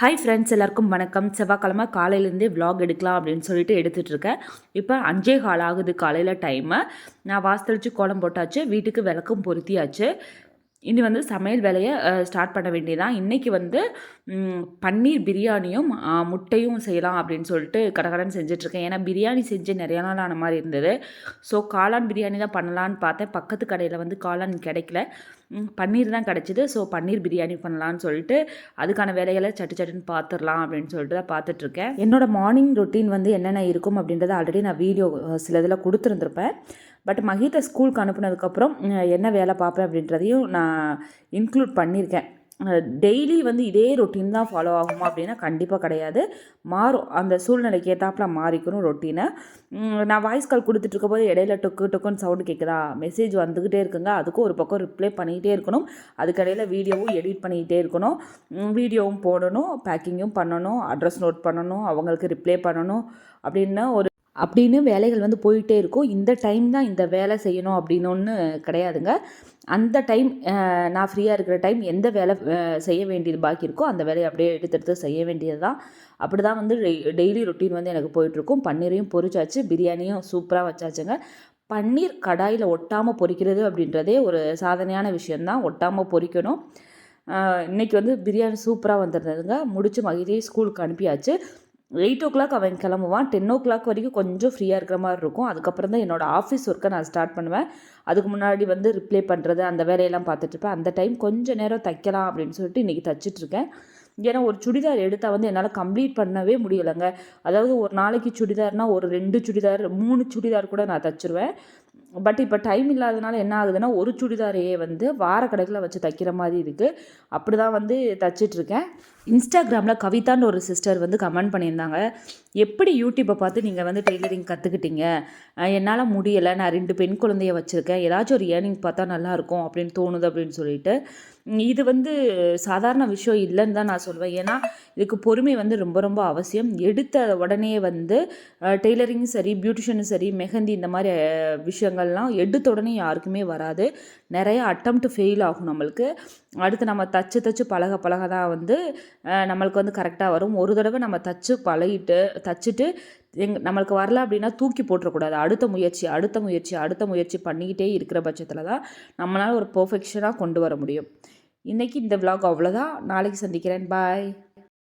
Hi friends, எல்லாருக்கும் வணக்கம். செவ்வாய்க்கிழமை காலையிலேருந்தே விலாக் எடுக்கலாம் அப்படின்னு சொல்லிட்டு எடுத்துகிட்ருக்கேன். இப்போ 5:15 ஆகுது காலையில் டைமு. நான் வாசலிச்சு கோலம் போட்டாச்சு, வீட்டுக்கு விளக்கும் பொருத்தியாச்சு. இனி வந்து சமையல் வேலையை ஸ்டார்ட் பண்ண வேண்டியதான். இன்றைக்கி வந்து பன்னீர் பிரியாணியும் முட்டையும் செய்யலாம் அப்படின்னு சொல்லிட்டு கடகடன்னு செஞ்சிட்ருக்கேன். ஏன்னா பிரியாணி செஞ்சு நிறையா நாள் ஆன மாதிரி இருந்தது. ஸோ காளான் பிரியாணி தான் பண்ணலான்னு பார்த்தேன். பக்கத்து கடையில் வந்து காளான் கிடைக்கல, பன்னீர் தான் கிடச்சிது. ஸோ பன்னீர் பிரியாணி பண்ணலான்னு சொல்லிட்டு அதுக்கான வேலைகளை சட்டுன்னு பார்த்துடலாம் அப்படின்னு சொல்லிட்டு தான் பார்த்துட்ருக்கேன். என்னோடய மார்னிங் ரொட்டீன் வந்து என்னென்ன இருக்கும் அப்படின்றத ஆல்ரெடி நான் வீடியோ சில இதில் கொடுத்துருந்துருப்பேன். பட் மஹித்தை ஸ்கூலுக்கு அனுப்புனதுக்கப்புறம் என்ன வேலை பார்ப்பேன் அப்படின்றதையும் நான் இன்க்ளூட் பண்ணியிருக்கேன். டெய்லி வந்து இதே ரொட்டீன் தான் ஃபாலோ ஆகுமா அப்படின்னா கண்டிப்பாக கிடையாது. மாறும், அந்த சூழ்நிலைக்கு ஏற்றாப்புல மாறிக்கணும் ரொட்டீனை. நான் வாய்ஸ் கால் கொடுத்துட்ருக்க போது இடையில டொக்குன்னு சவுண்டு கேட்குதா, மெசேஜ் வந்துக்கிட்டே இருக்குங்க. அதுக்கும் ஒரு பக்கம் ரிப்ளை பண்ணிக்கிட்டே இருக்கணும். அதுக்கடையில் வீடியோவும் எடிட் பண்ணிக்கிட்டே இருக்கணும். வீடியோவும் போடணும், பேக்கிங்கும் பண்ணணும், அட்ரஸ் நோட் பண்ணணும், அவங்களுக்கு ரிப்ளை பண்ணணும் அப்படின்னு வேலைகள் வந்து போயிட்டே இருக்கும். இந்த டைம் தான் இந்த வேலை செய்யணும் அப்படின்னு ஒன்று கிடையாதுங்க. அந்த டைம் நான் ஃப்ரீயாக இருக்கிற டைம் எந்த வேலை செய்ய வேண்டியது பாக்கி இருக்கோ அந்த வேலையை அப்படியே எடுத்து செய்ய வேண்டியது தான். அப்படி தான் வந்து டெய்லி ரொட்டீன் வந்து எனக்கு போயிட்டுருக்கும். பன்னீரையும் பொரிச்சாச்சு, பிரியாணியும் சூப்பராக வச்சாச்சுங்க. பன்னீர் கடாயில் ஒட்டாமல் பொரிக்கிறது அப்படின்றதே ஒரு சாதனையான விஷயந்தான். ஒட்டாமல் பொரிக்கணும். இன்றைக்கி வந்து பிரியாணி சூப்பராக வந்துருந்ததுங்க. முடித்து மகிழ்ச்சியை ஸ்கூலுக்கு அனுப்பியாச்சு. 8:00 அவன் கிளம்புவான். 10:00 வரைக்கும் கொஞ்சம் ஃப்ரீயாக இருக்கிற மாதிரி இருக்கும். அதுக்கப்புறம் தான் என்னோடய ஆஃபீஸ் ஒர்க்கை நான் ஸ்டார்ட் பண்ணுவேன். அதுக்கு முன்னாடி வந்து ரிப்ளை பண்ணுறது அந்த வேலையெல்லாம் பார்த்துட்ருப்பேன். அந்த டைம் கொஞ்சம் நேரம் தைக்கலாம் அப்படின்னு சொல்லிட்டு இன்றைக்கி தைச்சிட்ருக்கேன். ஏன்னா ஒரு சுடிதார் எடுத்தால் வந்து என்னால் கம்ப்ளீட் பண்ணவே முடியலைங்க. அதாவது ஒரு நாளைக்கு சுடிதார்னால் ஒரு 2 சுடிதார் 3 சுடிதார் கூட நான் தைச்சிருவேன். பட் இப்போ டைம் இல்லாதனால என்ன ஆகுதுன்னா ஒரு சுடிதாரையே வந்து வாரக்கணக்கில் வச்சு தைக்கிற மாதிரி இருக்குது. அப்படி தான் வந்து தைச்சிட்ருக்கேன். இன்ஸ்டாகிராமில் கவிதான்னு ஒரு சிஸ்டர் வந்து கமெண்ட் பண்ணியிருந்தாங்க, எப்படி யூடியூப்பை பார்த்து நீங்கள் வந்து டெய்லரிங் கற்றுக்கிட்டீங்க? என்னால் முடியலை, நான் 2 பெண் குழந்தைய வச்சுருக்கேன், ஏதாச்சும் ஒரு ஏர்னிங் பார்த்தா நல்லாயிருக்கும் அப்படின்னு தோணுது அப்படின்னு சொல்லிட்டு. இது வந்து சாதாரண விஷயம் இல்லைன்னு தான் நான் சொல்வேன். ஏன்னா இதுக்கு பொறுமை வந்து ரொம்ப ரொம்ப அவசியம். எடுத்த உடனே வந்து டெய்லரிங்கும் சரி, பியூட்டிஷியனும் சரி, மெஹந்தி இந்த மாதிரி விஷயங்கள்லாம் எடுத்த உடனே யாருக்குமே வராது. நிறைய அட்டம்ப்ட் ஃபெயில் ஆகும் நம்மளுக்கு. அடுத்து நம்ம தச்சு பழக தான் வந்து நம்மளுக்கு வந்து கரெக்டாக வரும். ஒரு தடவை நம்ம தச்சுட்டு நம்மளுக்கு வரல அப்படின்னா தூக்கி போட்டுறக்கூடாது. அடுத்த முயற்சி பண்ணிக்கிட்டே இருக்கிற பட்சத்தில் தான் நம்மளால் ஒரு பெர்ஃபெக்ஷனாக கொண்டு வர முடியும். இன்றைக்கி இந்த விலாக் அவ்வளோதான். நாளைக்கு சந்திக்கிறேன். பாய்.